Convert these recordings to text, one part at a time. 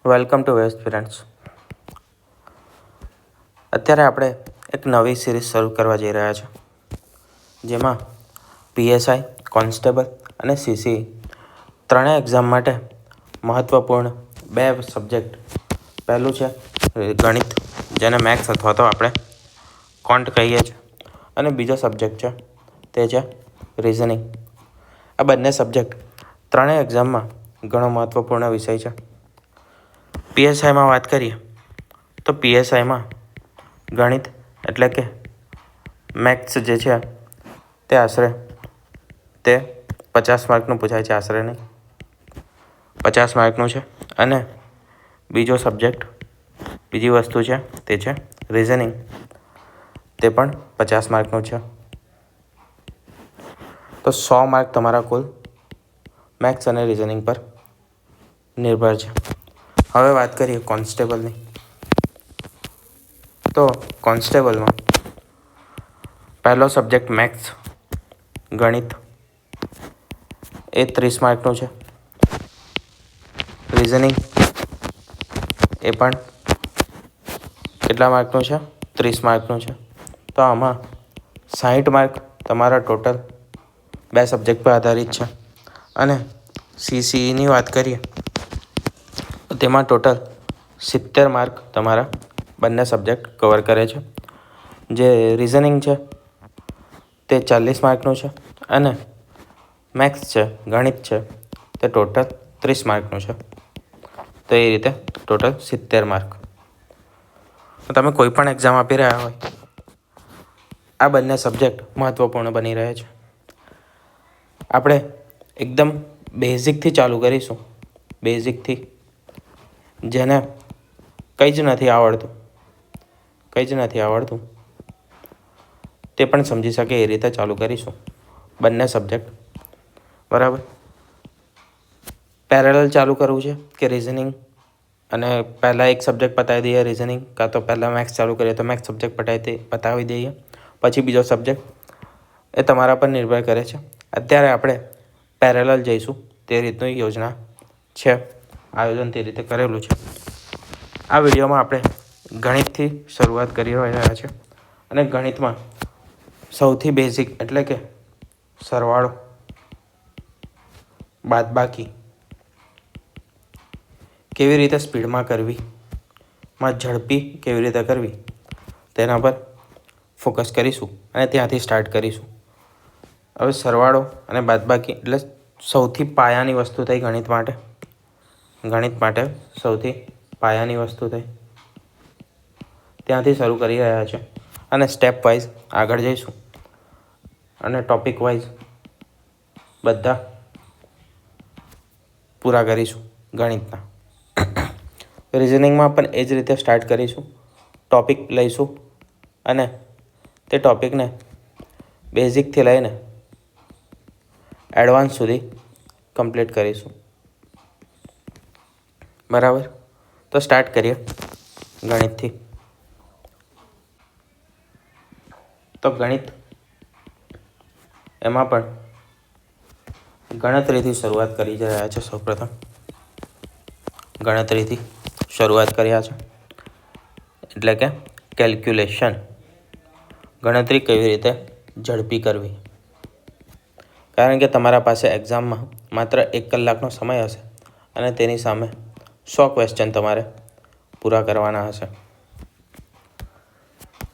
Welcome to waste friends. અત્યારે આપણે એક નવી સિરીઝ શરૂ કરવા જઈ રહ્યા છે, જેમાં પીએસઆઈ, કોન્સ્ટેબલ અને સીસી ત્રણેય એક્ઝામ માટે મહત્ત્વપૂર્ણ બે સબ્જેક્ટ. પહેલું છે ગણિત, જેને મેથ્સ અથવા તો આપણે કોન્ટ કહીએ છીએ, અને બીજો સબ્જેક્ટ છે તે છે રિઝનિંગ. આ બંને સબ્જેક્ટ ત્રણેય એક્ઝામમાં ઘણો મહત્ત્વપૂર્ણ વિષય છે. પીએસઆઈમાં વાત કરીએ તો પીએસઆઈમાં ગણિત એટલે કે મેથ્સ જે છે તે આશરે 50 માર્કનું પૂછાય છે, આશરે નહીં 50 માર્કનું છે. અને બીજો સબ્જેક્ટ, બીજી વસ્તુ છે તે છે રિઝનિંગ, તે પણ 50 માર્કનું છે. તો 100 માર્ક તમારા કુલ મેથ્સ અને રિઝનિંગ પર નિર્ભર છે. હવે વાત કરીએ કોન્સ્ટેબલની. તો કોન્સ્ટેબલમાં પહેલો સબ્જેક્ટ મેથ્સ, ગણિત, એ 30 માર્કનું છે. રિઝનિંગ એ પણ કેટલા માર્કનું છે? 30 માર્કનું છે. તો આમાં 60 માર્ક તમારા ટોટલ બે સબ્જેક્ટ પર આધારિત છે. અને સીસીઈની વાત કરીએ તો તેમાં ટોટલ 70 માર્ક તમારા બંને સબ્જેક્ટ કવર કરે છે. જે રિઝનિંગ છે તે 40 માર્કનું છે, અને મેથ્સ છે, ગણિત છે, તે ટોટલ 30 માર્કનું છે. તો એ રીતે ટોટલ 70 માર્ક. તમે કોઈ પણ એક્ઝામ આપી રહ્યા હોય, આ બંને સબ્જેક્ટ મહત્ત્વપૂર્ણ બની રહે છે. આપણે એકદમ બેઝિકથી ચાલુ કરીશું. બેઝિકથી, જેને કંઈ જ નથી આવડતું તે પણ સમજી શકે એ રીતે ચાલુ કરીશું બંને સબ્જેક્ટ. બરાબર. પેરેલલ ચાલુ કરવું છે કે રિઝનિંગ અને પહેલાં એક સબ્જેક્ટ પતાવી દઈએ રિઝનિંગ, કાં તો પહેલાં મેથ્સ ચાલુ કરીએ તો મેથ્સ સબ્જેક્ટ પતાવી દઈએ, પછી બીજો સબ્જેક્ટ, એ તમારા પર નિર્ભર કરે છે. અત્યારે આપણે પેરેલલ જઈશું તે રીતની યોજના છે, આયોજન તે રીતે કરેલું છે. આ વિડીયોમાં આપણે ગણિતથી શરૂઆત કરી રહ્યા છે. અને ગણિતમાં સૌથી બેઝિક એટલે કે સરવાળો, બાદબાકી કેવી રીતે સ્પીડમાં કરવી, ઝડપી કેવી રીતે કરવી, તેના પર ફોકસ કરીશું અને ત્યાંથી સ્ટાર્ટ કરીશું. હવે સરવાળો અને બાદબાકી એટલે સૌથી પાયાની વસ્તુ થઈ ગણિત માટે સૌથી પાયાની વસ્તુ થઈ. ત્યાંથી શરૂ કરી રહ્યા છે અને સ્ટેપ વાઇઝ આગળ જઈશું અને ટોપિક વાઇઝ બધા પૂરા કરીશું ગણિતના. રિઝનિંગમાં પણ એ જ રીતે સ્ટાર્ટ કરીશું. ટોપિક લઈશું અને તે ટોપિકને બેઝિકથી લઈને એડવાન્સ સુધી કમ્પ્લીટ કરીશું. બરાબર. તો સ્ટાર્ટ કરીએ ગણિતથી. તો ગણિત એમાં પણ ગણતરીથી શરૂઆત કરી રહ્યા છે. સૌપ્રથમ ગણતરીથી શરૂઆત કર્યા છે, એટલે કે કેલ્ક્યુલેશન. ગણતરી કેવી રીતે ઝડપી કરવી, કારણ કે તમારા પાસે એક્ઝામમાં માત્ર 1 કલાકનો સમય હશે અને તેની સામે 100 ક્વેશ્ચન તમારે પૂરા કરવાના હશે.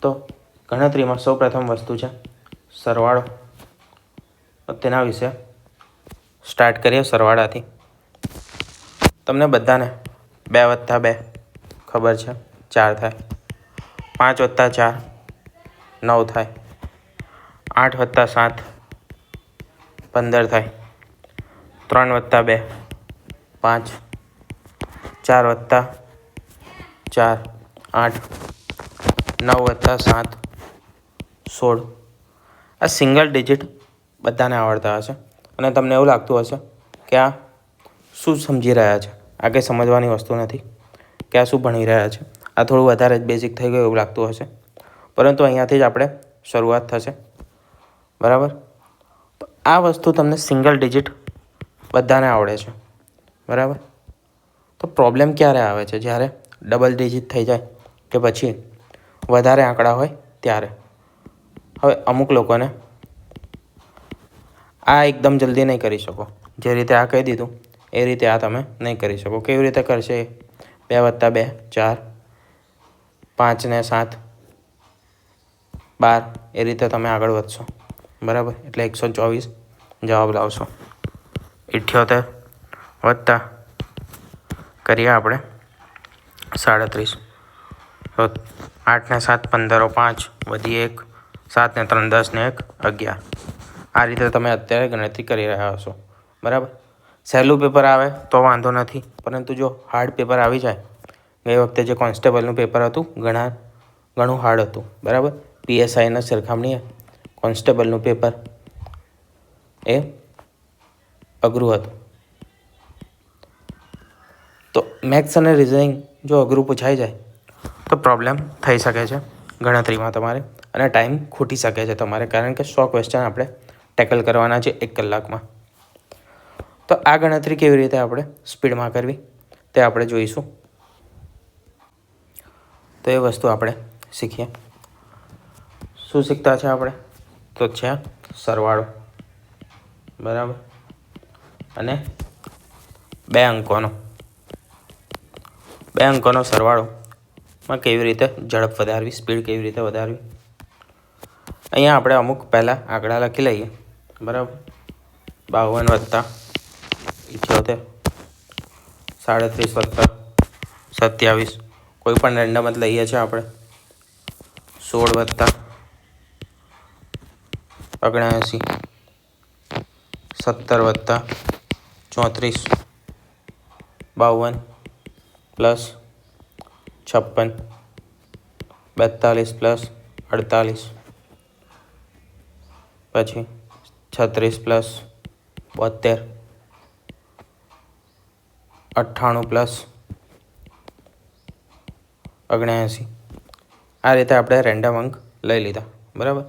તો ગણતરીમાં સૌપ્રથમ વસ્તુ છે સરવાળો. તેના વિશે સ્ટાર્ટ કરીએ સરવાળાથી. તમને બધાને 2 + 2 ખબર છે, 4 થાય. 5 + 4 9 થાય. 8 + 7 15 થાય. 3 + 2 5. 4 + 4 8. 9 + 7 16. આ સિંગલ ડિજિટ બધાને આવડતા હશે અને તમને એવું લાગતું હશે કે આ શું સમજી રહ્યા છે, આ કંઈ સમજવાની વસ્તુ નથી, કે આ શું ભણી રહ્યા છે, આ થોડું વધારે જ બેઝિક થઈ ગયું એવું લાગતું હશે. પરંતુ અહીંયાથી જ આપણે શરૂઆત થશે. બરાબર. તો આ વસ્તુ તમને સિંગલ ડિજિટ બધાને આવડે છે. બરાબર. તો પ્રોબ્લેમ ક્યારે આવે છે? જ્યારે ડબલ ડિજિટ થઈ જાય કે પછી વધારે આંકડા હોય ત્યારે. હવે અમુક લોકોને આ એકદમ જલ્દી નહીં કરી શકો. જે રીતે આ કહી દીધું એ રીતે આ તમે નહીં કરી શકો. કેવી રીતે કરશે? 2 + 2 4, 5 ને 7 12 એ રીતે તમે આગળ વધશો. બરાબર, એટલે 124 જવાબ લાવશો. 78 વત્તા કરીએ આપણે 37. તો 8 ને 7 15, 5 વધી 1, 7 ને 3 10 ને 1 11. આ રીતે તમે અત્યારે ગણતરી કરી રહ્યા હશો. બરાબર, સહેલું પેપર આવે તો વાંધો નથી, પરંતુ જો હાર્ડ પેપર આવી જાય, ગઈ વખતે જે કોન્સ્ટેબલનું પેપર હતું ઘણું હાર્ડ હતું. બરાબર, PSIના સરખામણીએ કોન્સ્ટેબલનું પેપર એ અઘરું હતું. તો મેથ્સ અને રિઝનિંગ જો અઘરું પૂછાઈ જાય તો પ્રોબ્લેમ થઈ શકે છે ગણતરીમાં તમારે, અને ટાઈમ ખૂટી શકે છે તમારે, કારણ કે 100 ક્વેશ્ચન આપણે ટેકલ કરવાના છે 1 કલાકમાં. તો આ ગણતરી કેવી રીતે આપણે સ્પીડમાં કરવી તે આપણે જોઈશું. તો એ વસ્તુ આપણે શીખીએ. શું શીખતા છે આપણે? તો છે સરવાળો. બરાબર, અને 2 અંકોનો સરવાળોમાં કેવી રીતે ઝડપ વધારવી, સ્પીડ કેવી રીતે વધારવી. અહીંયા આપણે અમુક પહેલાં આંકડા લખી લઈએ. બરાબર, 52 + 78, 37 + 27, કોઈ પણ રેન્ડમ જ લઈએ છીએ આપણે. 16 + 79, 17 + 34, 52 + 56, 42 + 48, પછી 36 + 72, 98 + 79. આ રીતે આપણે રેન્ડમ અંક લઈ લીધા. બરાબર,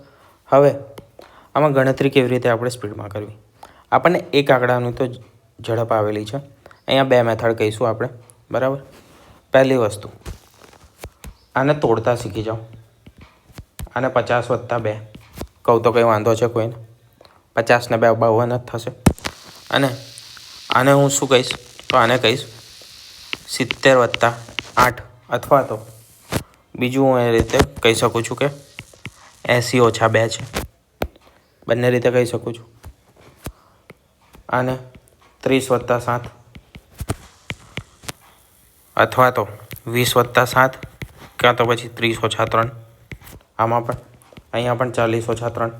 હવે આમાં ગણતરી કેવી રીતે આપણે સ્પીડમાં કરવી. આપણને એક આંકડાનું તો ઝડપ આવેલી છે. અહીંયા 2 મેથડ કહીશું આપણે. બરાબર, પહેલી વસ્તુ, આને તોડતા શીખી જાઓ. આને 50 + 2 કહું તો કંઈ વાંધો છે કોઈને? 50 ને 2 52 જ થશે. અને આને હું શું કહીશ? તો આને કહીશ 70 + 8, અથવા તો બીજું હું એ રીતે કહી શકું છું કે 80 - 2 છે. બંને રીતે કહી શકું છું. આને 30 + 7, અથવા તો 20 + 7, ક્યાં તો પછી 30 - 3. આમાં પણ અહીંયા પણ 40 - 3.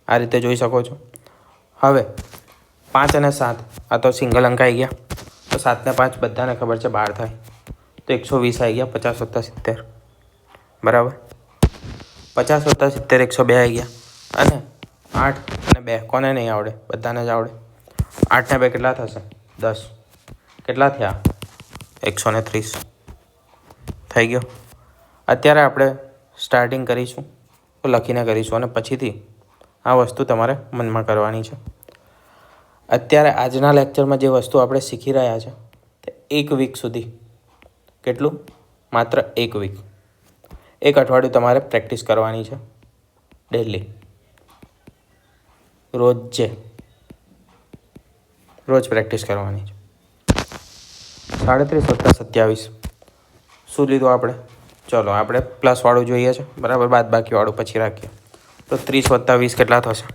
આ રીતે જોઈ શકો છો. હવે 5 અને 7 આ તો સિંગલ અંક આવી ગયા. તો 7 ને 5 બધાને ખબર છે 12 થાય. તો 120 આવી ગયા. 50 + 70. બરાબર, 50 + 70 102 આવી ગયા. અને 8 અને 2 કોને નહીં આવડે? બધાને જ આવડે. 8 ને 2 કેટલા થશે? 10. કેટલા થયા? 130 થઈ ગયો. અત્યારે આપણે સ્ટાર્ટિંગ કરીશું તો લખીને કરીશું, અને પછીથી આ વસ્તુ તમારે મનમાં કરવાની છે. અત્યારે આજના લેક્ચરમાં જે વસ્તુ આપણે શીખી રહ્યા છે તે 1 વીક સુધી, કેટલું? માત્ર 1 વીક, 1 અઠવાડિયું તમારે પ્રેક્ટિસ કરવાની છે ડેલી. રોજ પ્રેક્ટિસ કરવાની છે. 37 + 27 શું લીધું આપણે? ચલો આપણે પ્લસવાળું જોઈએ છે. બરાબર, બાદબાકીવાળું પછી રાખીએ. તો 30 + 20 કેટલા થશે?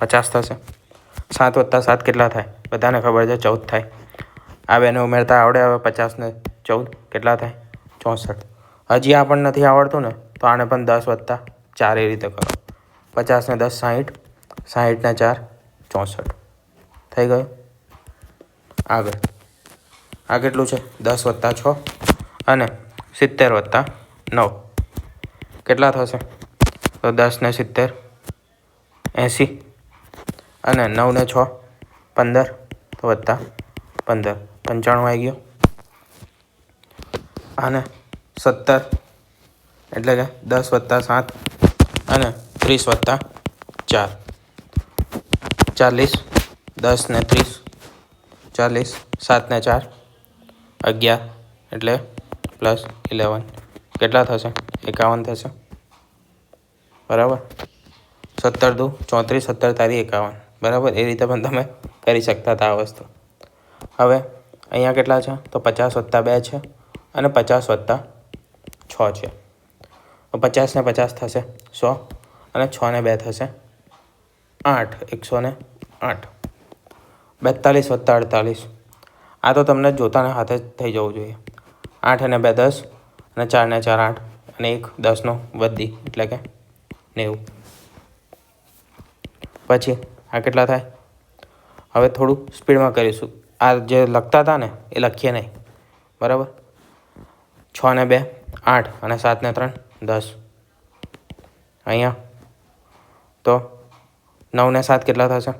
50 થશે. 7 + 7 કેટલા થાય? બધાને ખબર છે 14 થાય. આ બેને ઉમેરતા આવડે. હવે 50 ને 14 કેટલા થાય? 64. હજી આ પણ નથી આવડતું ને, તો આને પણ 10 + 4 એ રીતે કરો. 50 ને 10 60, 60 ને 4 64 થઈ ગયું. આગળ આ કેટલું છે? 10 + 6 અને 70 + 9 કેટલા થશે? તો 10 ને 70 80, અને 9 ને 6 15, તો વત્તા 15 95 આવી ગયો. અને 70 એટલે કે 10 + 7 અને 30 + 4 40, 10 ને 30 40, 7 ને 4 11 એટલે +11 કેટલા થશે? 51 થશે. બરાબર. 17 દુ 34, 17 તારી 51. બરાબર. એ રીતે પણ તમે કરી શકતા હતા આ વસ્તુ. હવે અહીંયા કેટલા છે? તો 50 + 2 છે અને 50 + 6 છે. 50 ને 50 થશે 100 અને 6 ને 2 થશે 8, 108. 42 + 48. આ તો તમને જોતાને હાથે જ થઈ જવું જોઈએ. 8 અને 2 10 અને 4 ને 4 8 અને 1 10નો વધી એટલે કે 90. પછી આ કેટલા થાય? હવે થોડું સ્પીડમાં કરીશું. આ જે લખતા હતા ને એ લખીએ નહીં. બરાબર. 6 ને 2 8 અને 7 ને 3 10. અહીંયા તો 9 ને 7 કેટલા થશે?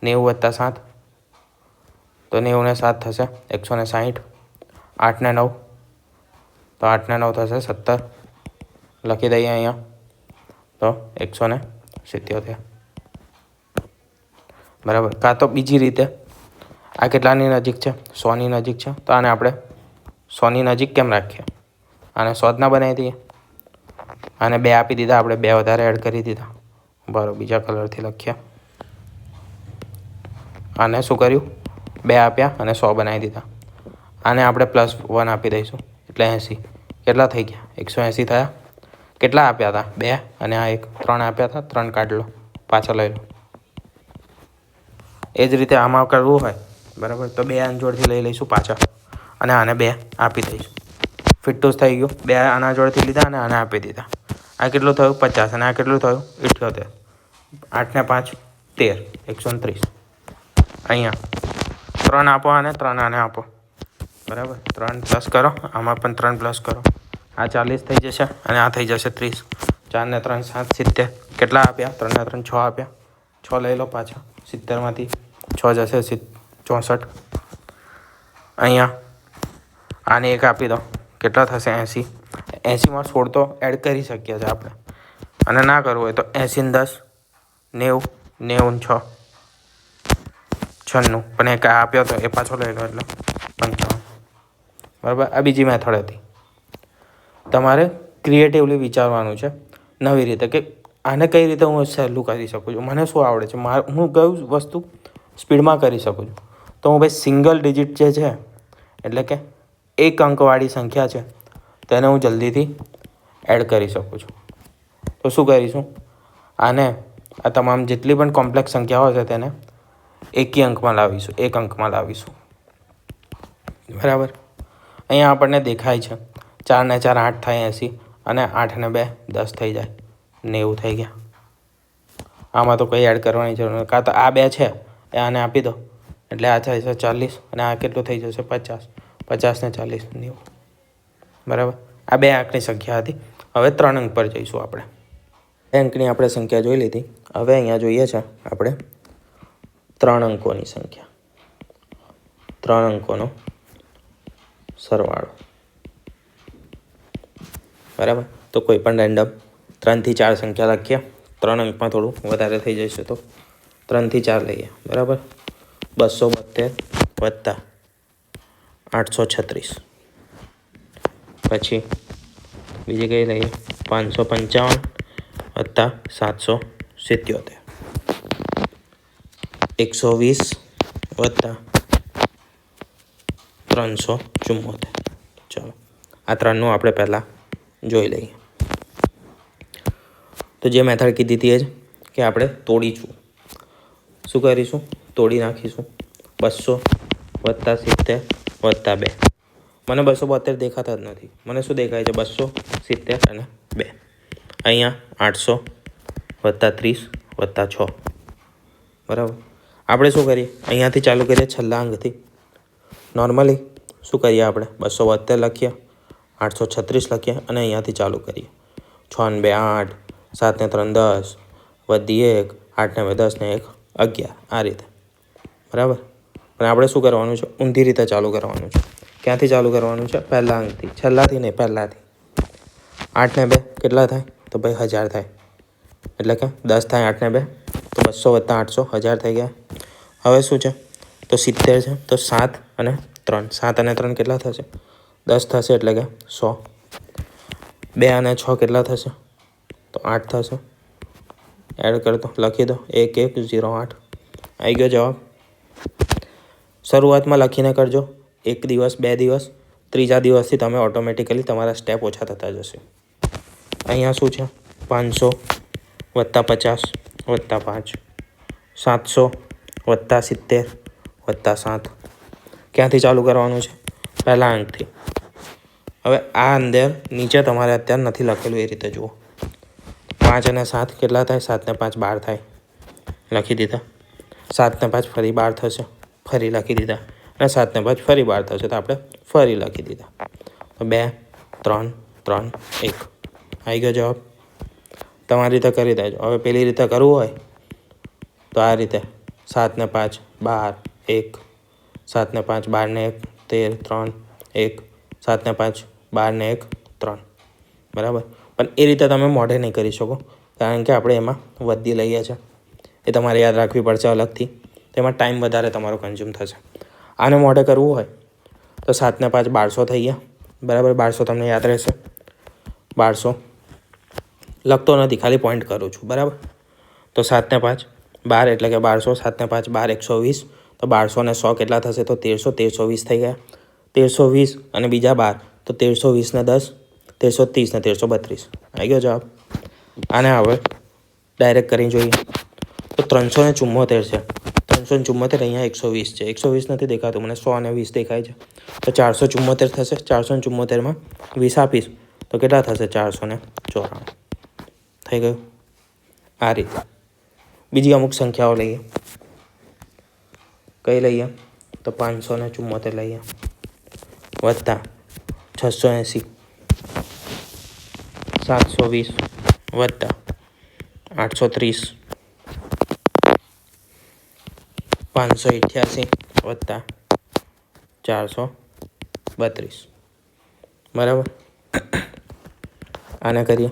90 + 7 તો 90 ને 7 થશે 160. 8 ને 9 તો 8 ને 9 થશે 70. લખી દઈએ અહીંયા તો 177. બરાબર. કાં તો બીજી રીતે આ કેટલાની નજીક છે? 100ની નજીક છે. તો આને આપણે 100ની નજીક કેમ રાખીએ? આને 100 જ ના બનાવી દઈએ. આને 2 આપી દીધા આપણે, 2 વધારે એડ કરી દીધા. બરાબર. બીજા કલરથી લખીએ. આને શું કર્યું? 2 આપ્યા અને 100 બનાવી દીધા. આને આપણે +1 આપી દઈશું એટલે 80. કેટલા થઈ ગયા? 180 થયા. કેટલા આપ્યા હતા? 2 અને આ 1 3 આપ્યા હતા. 3 કાઢી લો, પાછા લઈ લો. એ જ રીતે આમાં કરવું હોય બરાબર તો 2 આના જોડથી લઈ લઈશું પાછા અને આને 2 આપી દઈશું. ફિટ્ટુસ થઈ ગયું. 2 આના જોડથી લીધા અને આને આપી દીધા. આ કેટલું થયું? 50 અને આ કેટલું થયું? 78. 8 ને 5 13, 130. અહીંયા 3 આપો અને 3 આને આપો. બરાબર. 3 પ્લસ કરો, આમાં પણ 3 પ્લસ કરો. આ 40 થઈ જશે અને આ થઈ જશે 30. 4 ને 3 7 70. કેટલા આપ્યા? 3 ને 3 6 આપ્યા. 6 લઈ લો પાછા. 70માંથી 6 જશે 64. અહીંયા આને 1 આપી દો. કેટલા થશે? 80. 80માં 16 તો એડ કરી શકીએ છીએ આપણે. અને ના કરવું હોય તો 80 ને 10 90, 90 ને 6 96. પણ એક આપ્યો તો એ પાછો લઈ લો એટલે 55. બરાબર. આ બીજી મેથડ હતી. તમારે ક્રિએટિવલી વિચારવાનું છે નવી રીતે કે આને કઈ રીતે હું સહેલું કરી શકું છું. મને શું આવડે છે, હું કયું વસ્તુ સ્પીડમાં કરી શકું છું. તો હું ભાઈ સિંગલ ડિજિટ જે છે એટલે કે 1 અંકવાળી સંખ્યા છે તેને હું જલ્દીથી એડ કરી શકું છું. તો શું કરીશું? આને આ તમામ જેટલી પણ કોમ્પ્લેક્સ સંખ્યાઓ છે તેને એકી અંકમાં લાવીશું, 1 અંકમાં લાવીશું. બરાબર. અહીંયા આપણને દેખાય છે 4 ને 4 8 થાય 80 અને 8 ને 2 10 થઈ જાય 90 થઈ ગયા. આમાં તો કંઈ એડ કરવાની જરૂર નથી. કાં તો આ 2 છે એ આને આપી દો એટલે આ થાય છે 40 અને આ કેટલું થઈ જશે 50. 50 ને 40 90. બરાબર. આ 2 અંકની સંખ્યા હતી. હવે 3 અંક પર જઈશું આપણે. 2 અંકની આપણે સંખ્યા જોઈ લીધી. હવે અહીંયા જોઈએ છે આપણે 3 અંકોની સંખ્યા. 3 અંકોનો સરવાળો. બરાબર. તો કોઈ પણ રેન્ડમ 3 થી 4 સંખ્યા લખીએ. 3 અંકમાં થોડું વધારે થઈ જશે તો 3 થી 4 લઈએ. બરાબર. 272 વત્તા 836. પછી બીજી કઈ લઈએ? 555 વત્તા 777. 120 વત્તા 374. ચાલો આ 3નું આપણે પહેલાં જોઈ લઈએ. તો જે મેથડ કીધી હતી એ જ કે આપણે તોડીશું. શું કરીશું? તોડી નાખીશું. 200 વત્તા 70 વત્તા 2. મને 272 દેખાતા જ નથી. મને શું દેખાય છે? 270 અને 2. અહીંયા 800 વત્તા 30 વત્તા 6. બરાબર. આપણે શું કરીએ? અહીંયાથી ચાલુ કરીએ છેલ્લા અંકથી. નોર્મલી શું કરીએ આપણે? 272 લખીએ, 836 લખીએ અને અહીંયાથી ચાલુ કરીએ. 6 ને 2 8, 7 ને 3 10, વધી 1, 8 ને 2 10 ને 1 11. આ રીતે. બરાબર. પણ આપણે શું કરવાનું છે? ઊંધી રીતે ચાલુ કરવાનું છે. ક્યાંથી ચાલુ કરવાનું છે? પહેલા અંકથી. છેલ્લાથી નહીં, પહેલાંથી. 8 ને 2 કેટલા થાય? તો ભાઈ 1000 થાય. એટલે કે 10 થાય 8 ને 2 તો 200 વત્તા 800 1000 થઈ ગયા. હવે શું છે? તો 70 છે તો 7 અને 3 7 અને 3 કેટલા થશે? 10 થશે, એટલે કે 100. 2 અને 6 કેટલા થશે? તો 8 થશે. એડ કરતો લખી દો 1108. આવી ગયો જવાબ. શરૂઆતમાં લખીને કરજો. 1 દિવસ 2 દિવસ, ત્રીજા દિવસથી તમે ઓટોમેટિકલી તમારા સ્ટેપ ઓછા થતા જશે. અહીંયા શું છે? 500 + 50 + 5, 700 + 70 + 7. ક્યાંથી ચાલુ કરવાનું છે? પહેલા અંકથી. હવે આ અંદર નીચે તમારે અત્યારે નથી લખેલું એ રીતે જુઓ. 5 અને 7 કેટલા થાય? 7 ને 5 12 થાય. લખી દીધા. 7 ને 5 ફરી 12 થશે, ફરી લખી દીધા. અને 7 ને 5 ફરી 12 થશે, તો આપણે ફરી લખી દીધા. તો 2 3 3 1. આવી ગયો જવાબ. તમારી રીતે કરી દેજો. હવે પેલી રીતે કરવું હોય તો આ રીતે 7 ને 5 12 1, 7 ને 5 12 ને 1 13 3 1, 7 ને 5 12 ને 1 3. બરાબર. પણ એ રીતે તમે મોઢે નહીં કરી શકો, કારણ કે આપણે એમાં વધી લઈએ છીએ. એ તમારે યાદ રાખવી પડશે અલગથી. તેમાં ટાઈમ વધારે તમારો કન્ઝ્યુમ થશે. આને મોઢે કરવું હોય તો 7 ને 5 1200 થઈ ગયા. બરાબર. 1200 તમને યાદ રહેશે. 1200 લખતો નથી, ખાલી પોઈન્ટ કરું છું. બરાબર. તો 7 ને 5 12 એટલે કે 1200. 7 ને 5 12 120. તો 1200 ને 100 કેટલા થશે? તો 1300 1320 થઈ ગયા. 1320 અને બીજા 12 તો 1320 ને 10 1330 ને 1332. આવી ગયો જવાબ. આને હવે ડાયરેક્ટ કરી જોઈએ તો 374 છે. 374 અહીંયા 120 છે. 120 નથી દેખાતું મને, 100 અને 20 દેખાય છે. તો 474 થશે. 474માં 20 આપીશ તો કેટલા થશે? 494. થઈ ગયું. આ રીતે બીજી અમુક સંખ્યાઓ લઈએ. કઈ લઈએ? તો 574 લઈએ વત્તા 680, 720 વત્તા 830, 588 વત્તા 432. બરાબર. આને કરીએ.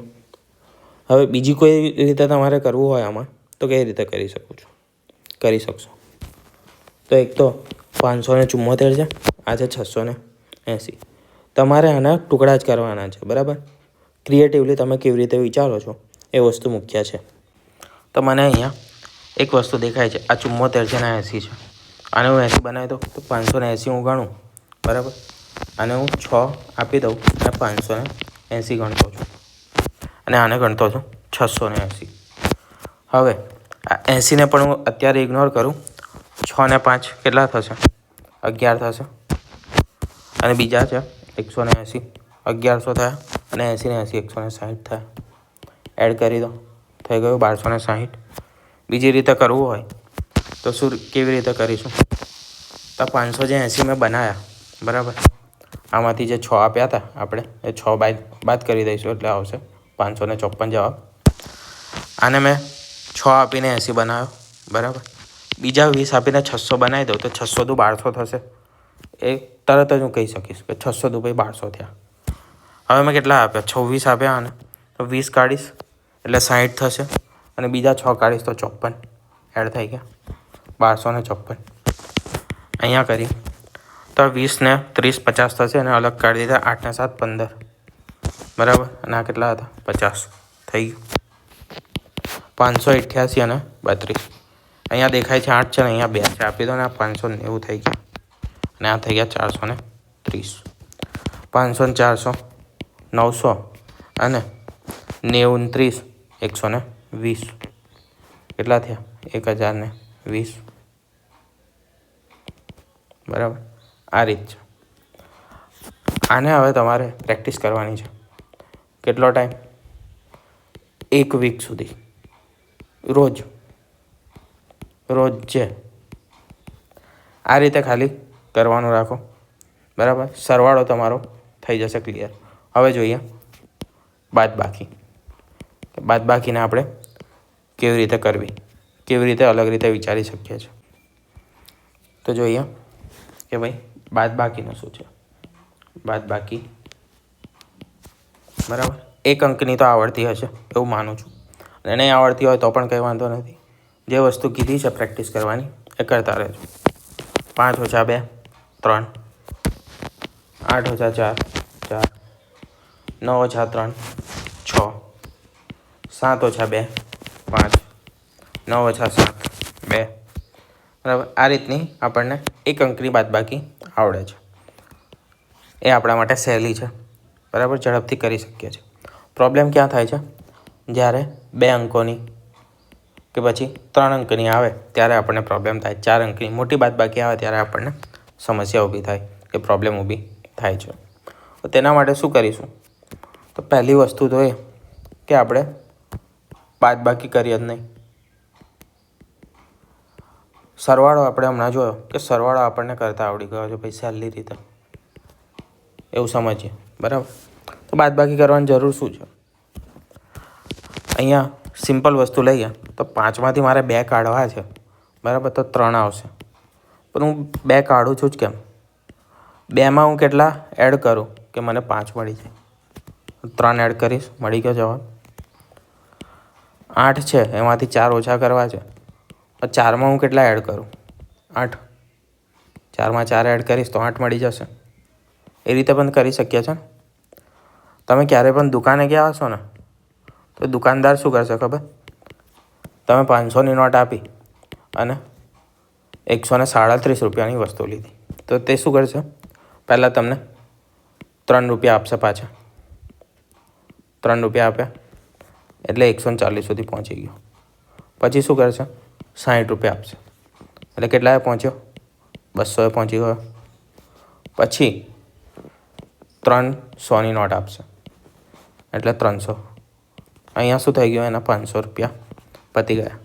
હવે બીજી કોઈ રીતે તમારે કરવું હોય આમાં તો કઈ રીતે કરી શકશો? તો એક તો 574 છે, આ છે 680. તમારે આના ટુકડા જ કરવાના છે. બરાબર. ક્રિએટિવલી તમે કેવી રીતે વિચારો છો એ વસ્તુ મુખ્ય છે. તો મને અહીંયા એક વસ્તુ દેખાય છે, આ 74 છે ને 80 છે. આને હું 80 બનાવી દઉં તો 580 હું ગણું. બરાબર. આને હું 6 આપી દઉં અને 580 ગણતો છું. અને આને ગણતો છું 680. હવે આ 80ને પણ હું અત્યારે ઇગ્નોર કરું. 6 ને 5 કેટલા થશે? 11 થશે. અને બીજા છે 180, 1100 થયા. અને 80 ને 80 160 થયા. એડ કરી દો. થઈ ગયું 1260. બીજી રીતે કરવું હોય તો કેવી રીતે કરીશું? તો 500 જે 80 મેં બનાવ્યા, બરાબર, આમાંથી જે 6 આપ્યા હતા આપણે એ 6 બાદ કરી દઈશું એટલે આવશે 554 જવાબ. આને મેં 6 આપીને 80 બનાવ્યો. બરાબર. બીજા 20 આપીને 600 બનાવી દઉં તો 600 દુ 1200 થશે. એ તરત જ હું કહી શકીશ કે 600 દુ 1200 થયા. હવે મેં કેટલા આપ્યા? 26 આપ્યા. આને તો 20 કાઢીશ એટલે 60 થશે. અને બીજા 6 કાઢીશ તો 54. એડ થઈ ગયા 1254. અહીંયા કરી તો 20 ને 30 50 થશે અને અલગ કાઢી દીધા. 8 ને 7 15. બરાબર. અને આ કેટલા હતા? 50. થઈ ગયું 588 અને 32. અહીંયા દેખાય છે 8 છે ને અહીંયા 2 છે. આપી દો ને આ 590 થઈ ગયા. અને આ થઈ ગયા 430. 500 400 900 અને 90 30 120. કેટલા થયા? 1020. બરાબર. આ રીત છે. આને હવે તમારે પ્રેક્ટિસ કરવાની છે. કેટલો ટાઈમ? 1 વીક સુધી. રોજ છે આ રીતે ખાલી કરવાનું રાખો. બરાબર. સરવાળો તમારો થઈ જશે ક્લિયર. હવે જોઈએ બાદબાકીને આપણે કેવી રીતે કરવી, કેવી રીતે અલગ રીતે વિચારી શકીએ છીએ. તો જોઈએ કે ભાઈ બાદબાકીનું શું છે. બાદબાકી, બરાબર, 1 અંકની તો આવડતી હશે એવું માનું છું. અને નહીં આવડતી હોય તો પણ કંઈ વાંધો નથી. જે વસ્તુ કીધી છે પ્રેક્ટિસ કરવાની એ કરતા રહેજો. 5 - 2 3, 8 ઓછા 4 4, 9 ઓછા 3 6, 7 ઓછા 2 5, 9 ઓછા 7 2. બરાબર. આ રીતની આપણને એક અંકની બાદબાકી આવડે છે. એ આપણા માટે સહેલી છે. બરાબર, ઝડપથી કરી શકીએ છીએ. પ્રોબ્લેમ ક્યાં થાય છે? જ્યારે 2 અંકોની કે પછી 3 અંકની આવે ત્યારે આપણને પ્રોબ્લેમ થાય. 4 અંકની મોટી બાદબાકી આવે ત્યારે આપણને સમસ્યા ઊભી થાય કે પ્રોબ્લેમ ઊભી થાય છે. તો તેના માટે શું કરીશું? તો પહેલી વસ્તુ તો એ કે આપણે બાદબાકી કરીએ જ નહીં. સરવાળો આપણે હમણાં જોયો કે સરવાળો આપણને કરતા આવડી ગયો છે ભાઈ સહેલી રીતે, એવું સમજીએ. બરાબર. તો બાદબાકી કરવાની જરૂર શું છે? અહીંયા સિમ્પલ વસ્તુ લઈએ તો 5માંથી મારે 2 કાઢવા છે. બરાબર, તો 3 આવશે. પણ હું 2 કાઢું છું જ કેમ? 2માં હું કેટલા એડ કરું કે મને 5 મળી જાય? 3 એડ કરીશ, મળી ગયો જવાબ. 8 છે, એમાંથી 4 ઓછા કરવા છે. 4માં હું કેટલા એડ કરું? 8. 4માં 4 એડ કરીશ તો 8 મળી જશે. એ રીતે પણ કરી શકીએ છો. તમે ક્યારે પણ દુકાને ગયા હશો ને તો દુકાનદાર શું કરશે ખબર? તમે 500ની નોટ આપી અને 137 રૂપિયાની વસ્તુ લીધી તો તે શું કરશે? પહેલાં તમને 3 રૂપિયા આપશે પાછા. 3 રૂપિયા આપ્યા એટલે 140 સુધી પહોંચી ગયો. પછી શું કરશે? 60 રૂપિયા આપશે એટલે કેટલાએ પહોંચ્યો? 200એ પહોંચી ગયો. પછી 300ની નોટ આપશે એટલે 300. અહીંયા શું થઈ ગયું? એના 500 રૂપિયા પતી ગયા.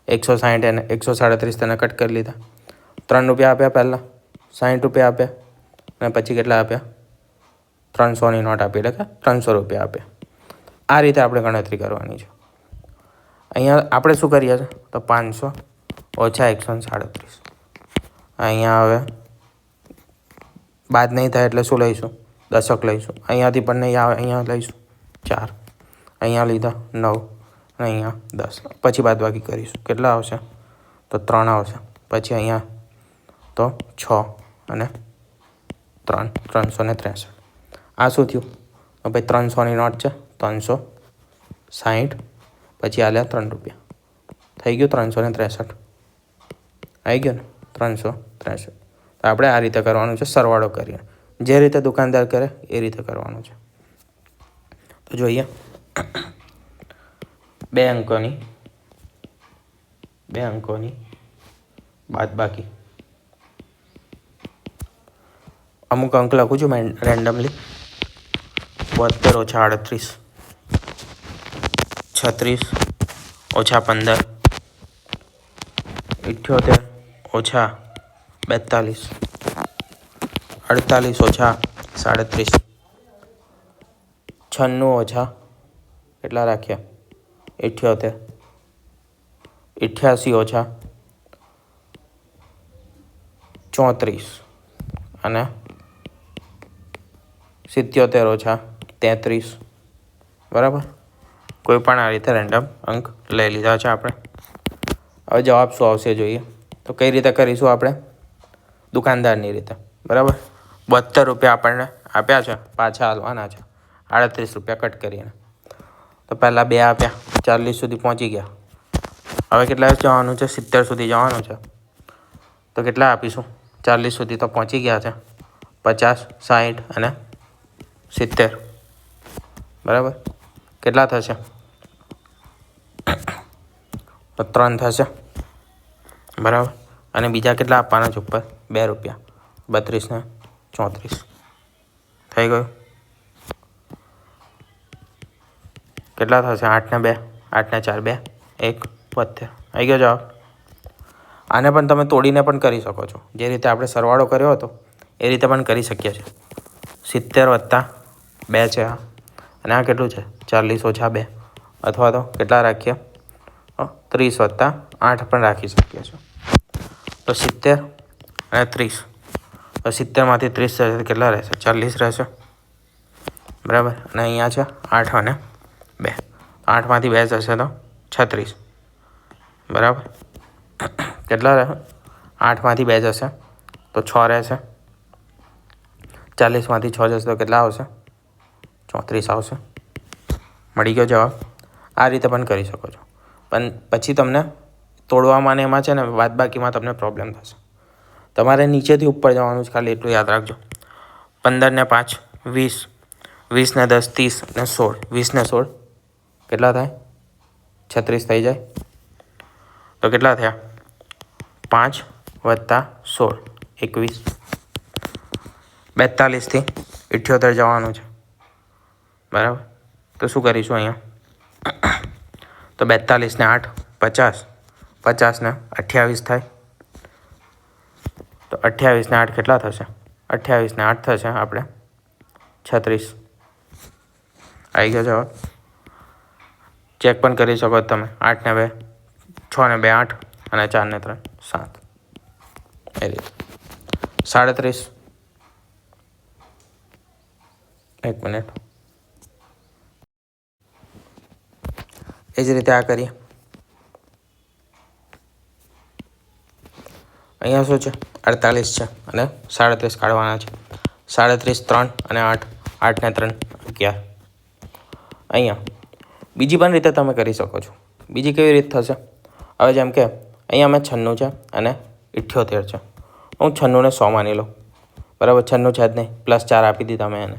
160 એને 137 તેને કટ કરી લીધા. 3 રૂપિયા આપ્યા પહેલાં, 60 રૂપિયા આપ્યા અને પછી કેટલા આપ્યા? 300ની નોટ આપી એટલે કે 300 રૂપિયા આપ્યા. આ રીતે આપણે ગણતરી કરવાની છે. અહીંયા આપણે શું કરીએ છીએ? તો 500 ઓછા 137. અહીંયા હવે બાદ નહીં થાય એટલે શું લઈશું? દશક લઈશું. અહીંયાથી પણ નહીં આવે, અહીંયા લઈશું 4, અહીંયા લીધા 9 અને અહીંયા 10. પછી બાદબાકી કરીશું. કેટલા આવશે? તો 3 આવશે. પછી અહીંયા તો 6 અને 3, 363. આ શું થયું? તો ભાઈ 300ની નોટ છે, 360, પછી આલ્યા 3 રૂપિયા. થઈ ગયું 363. આવી ગયો ને 363. તો આપણે આ રીતે કરવાનું છે, સરવાળો કરીએ. જે રીતે દુકાનદાર કરે એ રીતે કરવાનું છે. તો જોઈએ 2 અંકોની બાદબાકી. અમુક અંક લખું છું મેં રેન્ડમલી. 72 ઓછા 38, 36 ઓછા 15, 78 ઓછા 42, 48 ઓછા 37, 96 ઓછા કેટલા રાખ્યા? 78, 88 ઓછા 34 અને 77 ઓછા 33. બરાબર. કોઈ પણ આ રીતે રેન્ડમ અંક લઈ લીધા છે આપણે. હવે જવાબ શું આવશે જોઈએ. તો કઈ રીતે કરીશું આપણે? દુકાનદારની રીતે. બરાબર. 72 રૂપિયા આપણને આપ્યા છે, પાછા હાલવાના છે 38 રૂપિયા કટ કરીને. તો પહેલાં 2 આપ્યા, 40 સુધી પહોંચી ગયા. હવે કેટલા જવાનું છે? 70 સુધી જવાનું છે. તો કેટલા આપીશું? 40 સુધી તો પહોંચી ગયા છે. 50, 60 અને 70. બરાબર. કેટલા થશે? તો 3 થશે. બરાબર. અને બીજા કેટલા આપવાના છે ઉપર? 2 રૂપિયા. 32 ને 34 થઈ ગયું. કેટલા થશે? 8 ને 2, 8 ને 4 2, 1, 72. આવી ગયો જવાબ. આને પણ તમે તોડીને પણ કરી શકો છો. જે રીતે આપણે સરવાળો કર્યો હતો એ રીતે પણ કરી શકીએ છીએ. 70 વત્તા 2 છે આ, અને આ કેટલું છે? 40 ઓછા 2, અથવા તો કેટલા રાખીએ? 30 વત્તા 8 પણ રાખી શકીએ છીએ. તો 70 અને 30. તો 70માંથી 30 થશે કેટલા રહેશે? 40 રહેશે. બરાબર. અને અહીંયા છે 8 અને 2. 8માંથી 2 જશે તો 36. બરાબર. કેટલા રહે? 8માંથી 2 જશે તો 6 રહેશે. 40માંથી 6 જશે તો કેટલા આવશે? 34 આવશે. મળી ગયો જવાબ. આ રીતે પણ કરી શકો છો, પણ પછી તમને તોડવામાં ને એમાં છે ને બાદબાકીમાં તમને પ્રોબ્લેમ થશે. તમારે નીચેથી ઉપર જવાનું છે, ખાલી એટલું યાદ રાખજો. 15 ને 5 20, 20 ને 10 30 ને 16, 20 ને 16 કેટલા થાય? 36 થઈ જાય. તો કેટલા થયા? 5 + 16 21. 42થી 78 જવાનું છે, બરાબર. તો શું કરીશું અહીંયા? તો 42 ને 8 50, 50 ને 28 થાય. તો 28 ને 8 કેટલા થશે? 28 ને 8 થશે આપણે 36. આવી ગયો જવાબ. ચેક પણ કરી શકો તમે. 8 ને 2 6 ને 2 8 અને 4 ને 3 7. એ રીતે 37. એક મિનિટ. એ જ રીતે આ કરીએ. અહીંયા શું છે? 48 છે અને 37 કાઢવાના છે. 37 3 અને 8, 8 ને 3 11. અહીંયા બીજી પણ રીતે તમે કરી શકો છો. બીજી કેવી રીતે થશે? હવે જેમ કે અહીંયા અમે 96 છે અને 78 છે. હું 96 ને 100 માની લઉં, બરાબર. 96 છે જ નહીં, +4 આપી દીધા મેં એને,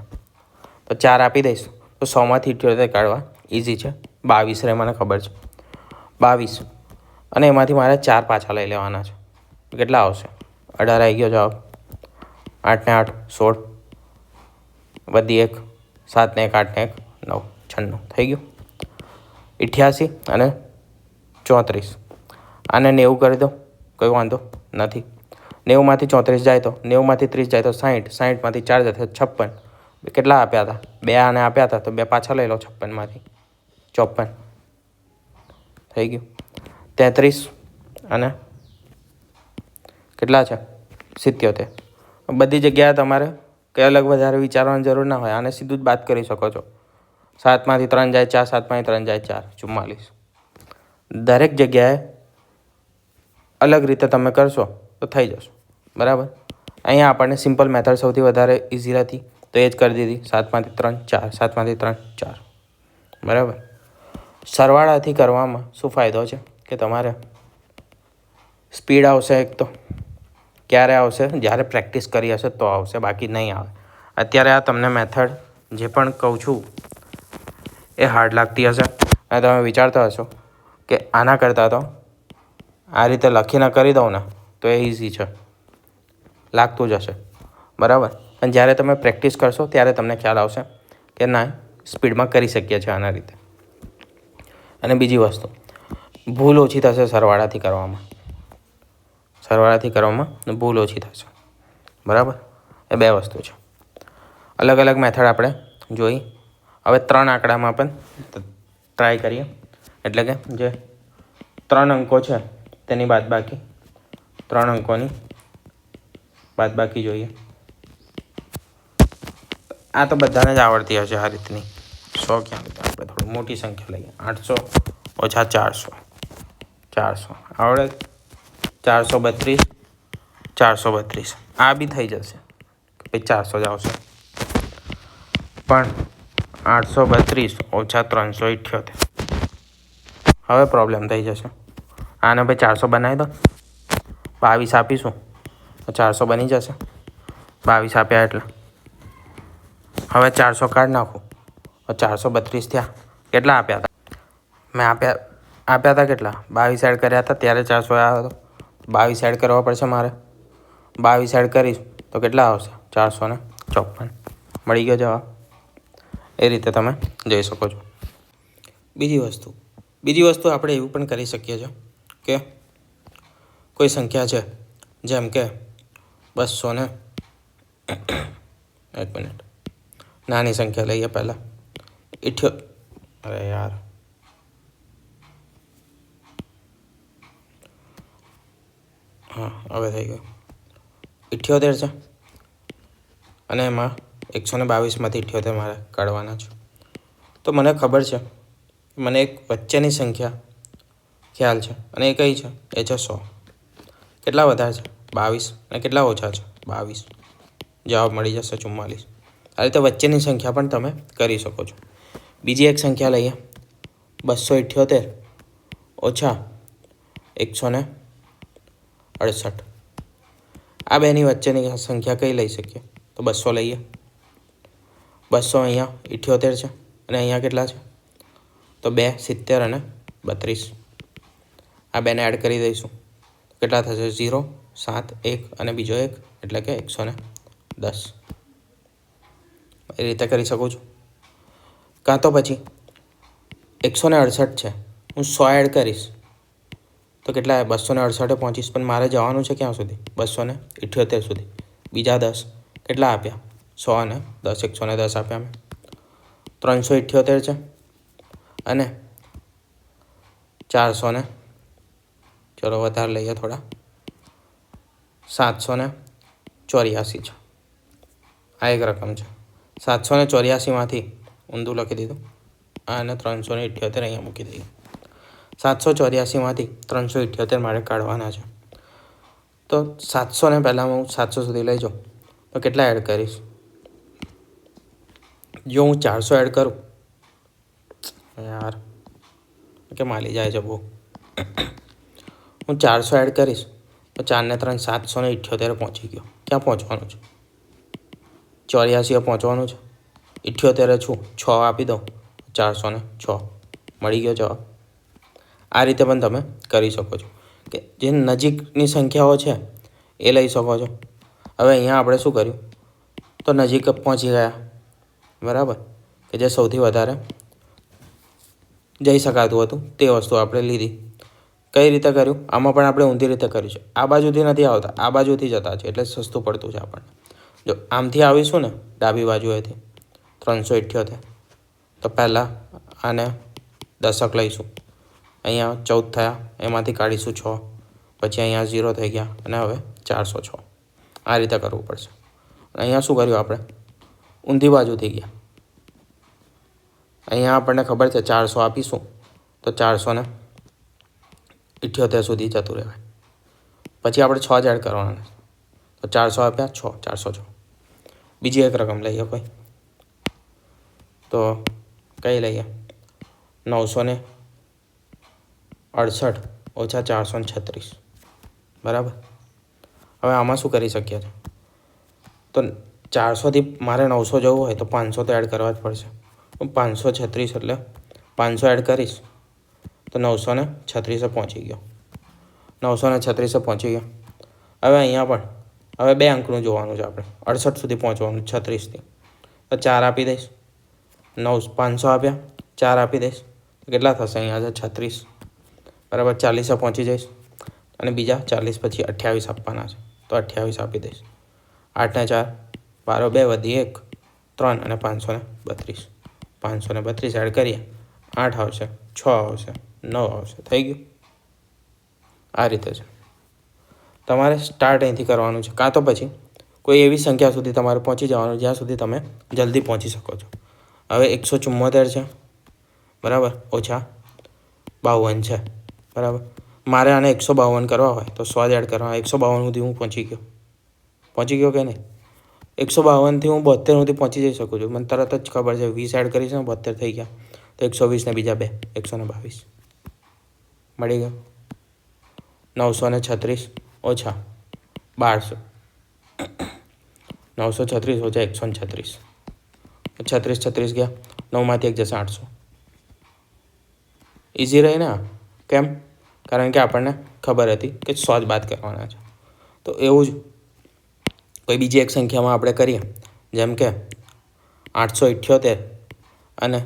તો 4 આપી દઈશ. તો 100માંથી 78 કાઢવા ઇઝી છે. 22 રહે, મને ખબર છે 22, અને એમાંથી મારે 4 પાછા લઈ લેવાના છે. કેટલા આવશે? 18 આવી ગયો જવાબ. 8 ને 8 16, વધી 1 7 ને 1 8 ને 1 9 96 થઈ ગયું. 88 અને 34, આને 90 કરી દો, કોઈ વાંધો નથી. 90માંથી 34 જાય તો 90માંથી 30 જાય તો 60, 60માંથી 4 જાય તો 56. કેટલા આપ્યા હતા? 2 આને આપ્યા હતા, તો 2 પાછા લઈ લો. 56માંથી 54 થઈ ગયું. 33 અને કેટલા છે? 77. બધી જગ્યાએ તમારે કંઈ અલગ વધારે વિચારવાની જરૂર ના હોય. આને સીધું જ બાદ કરી શકો છો. 7માંથી 3 જાય 4, 7માંથી 3 જાય 4, 44. દરેક જગ્યાએ અલગ રીતે તમે કરશો તો થઈ જશો, બરાબર. અહીંયા આપણને સિમ્પલ મેથડ સૌથી વધારે ઇઝી હતી, તો એ જ કરી દીધી. 7માંથી 3 4, 7માંથી 3 4, બરાબર. સરવાળાથી કરવામાં શું ફાયદો છે કે તમારે સ્પીડ આવશે. એક તો ક્યારે આવશે? જ્યારે પ્રેક્ટિસ કરી હશે તો આવશે, બાકી નહીં આવે. અત્યારે આ તમને મેથડ જે પણ કહું છું એ હાર્ડ લાગતી હશે અને તમે વિચારતા હશો કે આના કરતાં તો આ રીતે લખીને કરી દઉં ને તો એ ઇઝી છે, લાગતું જ હશે, બરાબર. પણ જ્યારે તમે પ્રેક્ટિસ કરશો ત્યારે તમને ખ્યાલ આવશે કે ના, સ્પીડમાં કરી શકીએ છીએ આના રીતે. અને બીજી વસ્તુ, ભૂલ ઓછી થશે સરવાળાથી કરવામાં. સરવાળાથી કરવામાં ભૂલ ઓછી થશે, બરાબર. એ 2 વસ્તુ છે. અલગ અલગ મેથડ આપણે જોઈ. હવે 3 આંકડામાં પણ ટ્રાય કરીએ. એટલે કે જે 3 અંકો છે તેની બાદબાકી, 3 અંકોની બાદબાકી જોઈએ. આ તો બધાને જ આવડતી હશે આ રીતની. 100 ક્યાં લીધા? આપણે થોડી મોટી સંખ્યા લઈએ. 800 ઓછા 400, 400 આવડે. 432, 432 આ બી થઈ જશે, ભાઈ 400 જ આવશે. પણ 832 ઓછા 378, હવે પ્રોબ્લેમ થઈ જશે. આને ભાઈ 400 બનાવી દો. 22 આપીશું તો 400 બની જશે. 22 આપ્યા એટલે હવે 400 કાઢી નાખું તો 432 થયા. કેટલા આપ્યા હતા મેં? આપ્યા હતા કેટલા? 22 એડ કર્યા હતા ત્યારે 400 આવ્યો હતો. 22 એડ કરવા પડશે મારે. 22 એડ કરીશ તો કેટલા આવશે? 454. મળી ગયો જવાબ. એ રીતે તમે જોઈ શકો છો. બીજી વસ્તુ આપણે એવું પણ કરી શકીએ છીએ કે કોઈ સંખ્યા છે, જેમ કે 200 ને 1 મિનિટ, નાની સંખ્યા લઈએ પહેલાં. 78, અરે યાર, હા હવે થઈ ગયું. 78 છે અને એમાં 122માંથી 78 મારે કાઢવાના છે. તો મને ખબર છે, મને એક વચ્ચેની સંખ્યા ખ્યાલ છે, અને એ કઈ છે? એ છે 100. કેટલા વધારે છે? 22. અને કેટલા ઓછા છે? 22. જવાબ મળી જશે 44. આ રીતે વચ્ચેની સંખ્યા પણ તમે કરી શકો છો. બીજી એક સંખ્યા લઈએ, 278 ઓછા 168. આ બેની વચ્ચેની સંખ્યા કઈ લઈ શકીએ? તો 200 લઈએ. 200 અહીંયા 78 છે અને અહીંયા કેટલા છે? તો 2, 70 અને 32. આ બેને એડ કરી દઈશું. કેટલા થશે? 0, 7, 1 અને બીજો 1 એટલે કે 110. એ રીતે કરી શકું છું. કાં તો પછી 168 છે, હું 100 એડ કરીશ તો કેટલા? 268 પહોંચીશ. પણ મારે જવાનું છે ક્યાં સુધી? 278 સુધી. બીજા 10 કેટલા આપ્યા? 100 અને 10, 110 આપ્યા મેં. 378 છે અને 400 ને ચલો વધારે લઈએ થોડા, 784 છે. આ એક રકમ છે. 784માંથી ઊંધું લખી દીધું અને 378 અહીંયા મૂકી દઈએ. 784માંથી 378 મારે કાઢવાના છે. તો 700 ને પહેલાં હું 700 સુધી લઈ જાઉં તો કેટલા એડ કરીશ? જો હું 400 એડ કરું, યાર કે માલી જાય છે બહુ. હું 400 એડ કરીશ તો 4 ને 3 778 પહોંચી ગયો. ક્યાં પહોંચવાનું છે? 84 પહોંચવાનું છે. 78 છું, 6 આપી દઉં, 406 મળી ગયો જવાબ. આ રીતે પણ તમે કરી શકો છો કે જે નજીકની સંખ્યાઓ છે એ લઈ શકો છો. હવે અહીંયા આપણે શું કર્યું? તો નજીક પહોંચી ગયા, બરાબર, કે જે સૌથી વધારે જઈ શકાતું હતું તે વસ્તુ આપણે લીધી. કઈ રીતે કર્યું? આમાં પણ આપણે ઊંધી રીતે કર્યું છે. આ બાજુથી નથી આવતા, આ બાજુથી જતા છે એટલે સસ્તું પડતું છે આપણને. જો આમથી આવીશું ને ડાબી બાજુએથી 378, તો પહેલાં આને દશક લઈશું. અહીંયા 14 થયા, એમાંથી કાઢીશું 6, પછી અહીંયા 0 થઈ ગયા અને હવે 406. આ રીતે કરવું પડશે. અહીંયા શું કર્યું આપણે? ઊંધી બાજુથી ગયા. અહીંયા આપણને ખબર છે 400 આપીશું તો 478 સુધી જતું રહેવાય. પછી આપણે 6 જ એડ કરવાના, તો 400 આપ્યા, 6, 406. બીજી એક રકમ લઈએ કોઈ, તો કઈ લઈએ? 968 ઓછા 436, બરાબર. હવે આમાં શું કરી શકીએ છીએ? તો 400થી મારે 900 જવું હોય તો 500 તો એડ કરવા જ પડશે. 536 એટલે 500 એડ કરીશ તો 936 પહોંચી ગયો. 936 પહોંચી ગયો. હવે અહીંયા પણ હવે 2 અંકનું જોવાનું છે આપણે. 68 સુધી પહોંચવાનું, 36થી. તો 4 આપી દઈશ. 500 આપ્યા, 4 આપી દઈશ તો કેટલા થશે? અહીંયા છે 36, બરાબર. 40 પહોંચી જઈશ અને બીજા 40 પછી 28 આપવાના છે તો 28 આપી દઈશ. 8 ને 4 12, 2 વધી 1, 3 અને 532. 532 એડ કરીએ, 8 આવશે, 6 આવશે, 9 આવશે. થઈ ગયું. આ રીતે છે. તમારે સ્ટાર્ટ અહીંથી કરવાનું છે, કાં તો પછી કોઈ એવી સંખ્યા સુધી તમારે પહોંચી જવાનું જ્યાં સુધી તમે જલ્દી પહોંચી શકો છો. હવે 174 છે, બરાબર, ઓછા 52 છે, બરાબર. મારે આને 152 કરવા હોય તો 100 જ એડ કરવા. 152 સુધી હું પહોંચી ગયો કે નહીં? 152થી હું 72 સુધી પહોંચી જઈ શકું છું. મને તરત જ ખબર છે 20 એડ કરીશ ને 72 થઈ ગયા તો 120 ને બીજા 2 122 મળી ગયો. 936 ઓછા 1200, 936 ઓછા 136, 36 ગયા, 9માંથી 1 જશે 800. ઇઝી રહી ને? કેમ? કારણ કે આપણને ખબર હતી કે 100 જ બાદ કરવાના છે. તો એવું જ કોઈ બીજી એક સંખ્યામાં આપણે કરીએ, જેમ કે 878 અને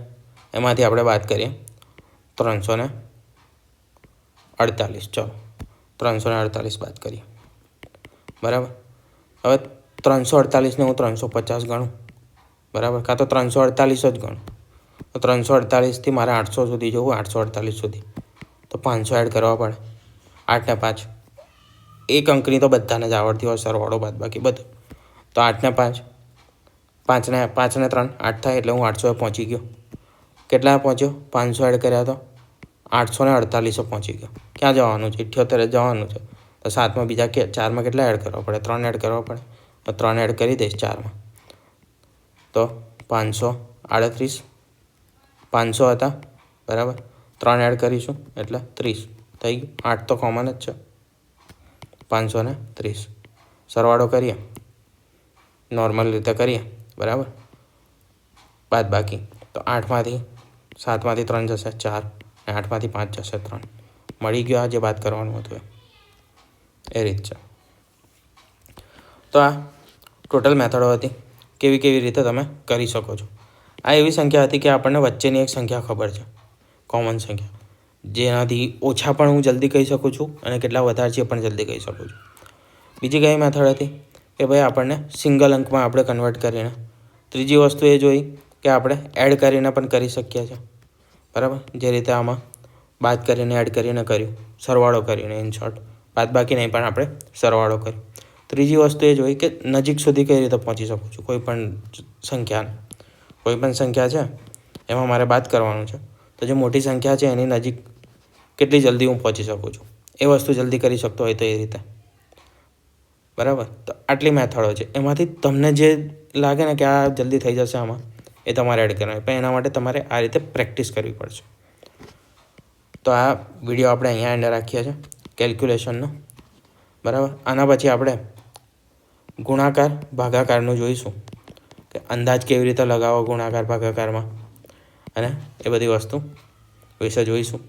એમાંથી આપણે બાદ કરીએ 348. ચલો 348 બાદ કરીએ, બરાબર. હવે 348ને હું 350 ગણું, બરાબર, કાં તો 348 જ ગણું. તો 348થી મારે 800 સુધી જવું, 848 સુધી તો 500 એડ કરવા પડે. 8 ને 5 એક અંકની તો બધાને જ આવડતી હોય, સરવાળો બાદ બાકી બધું. તો 8 ને 5, 5 ને 3 8 થાય એટલે હું 800 પહોંચી ગયો. કેટલા પહોંચ્યો? 500 એડ કર્યા તો 848 પહોંચી ગયો. ક્યાં જવાનું છે? 78 જવાનું છે. તો 7માં બીજા 4માં કેટલા એડ કરવા પડે? 3 એડ કરવા પડે. 3 એડ કરી દઈશ 4માં, તો 538. 500 હતા, બરાબર. 3 એડ કરીશું એટલે 30 થઈ ગયું. 8 તો કોમન જ છે, 530. સરવાળો કરીએ, નોર્મલ રીતે કરીએ, બરાબર. બાદ બાકી તો 8માંથી 7માંથી 3 જશે 4, અને 8માંથી 5 જશે 3. મળી ગયો આ જે બાદ કરવાનું હતું એ રીત છે. તો આ ટોટલ મેથડો હતી, કેવી રીતે તમે કરી શકો છો. આ એવી સંખ્યા હતી કે આપણને વચ્ચેની એક સંખ્યા ખબર છે, કોમન સંખ્યા, જેનાથી ઓછા પણ હું જલ્દી કહી શકું છું અને કેટલા વધારે છે પણ જલ્દી કહી શકું છું. બીજી કઈ મેથડ હતી કે ભાઈ આપણને સિંગલ અંકમાં આપણે કન્વર્ટ કરીને. ત્રીજી વસ્તુ એ જોઈ કે આપણે એડ કરીને પણ કરી શકીએ છીએ, બરાબર. જે રીતે આમાં બાદ કરીને એડ કરીને કર્યું, સરવાળો કરીને, ઇન શોર્ટ બાદ બાકી નહીં પણ આપણે સરવાળો કર્યો. ત્રીજી વસ્તુ એ જોઈ કે નજીક સુધી કઈ રીતે પહોંચી શકું છું કોઈ પણ સંખ્યા છે એમાં મારે બાદ કરવાનું છે, તો જે મોટી સંખ્યા છે એની નજીક કેટલી જલ્દી હું પહોંચી શકું છું, એ વસ્તુ જલ્દી કરી શકતો હોય તો એ રીતે, બરાબર. તો આટલી મેથડો છે, એમાંથી તમને જે લાગે ને કે આ જલ્દી થઈ જશે આમાં, એ તમારે એડ કરવાનું. પણ એના માટે તમારે આ રીતે પ્રેક્ટિસ કરવી પડશે. તો આ વિડીયો આપણે અહીંયા એન્ડ રાખીએ છીએ કેલ્ક્યુલેશનનો, બરાબર. આના પછી આપણે ગુણાકાર ભાગાકારનું જોઈશું કે અંદાજ કેવી રીતે લગાવો ગુણાકાર ભાગાકારમાં, અને એ બધી વસ્તુ વિશે જોઈશું.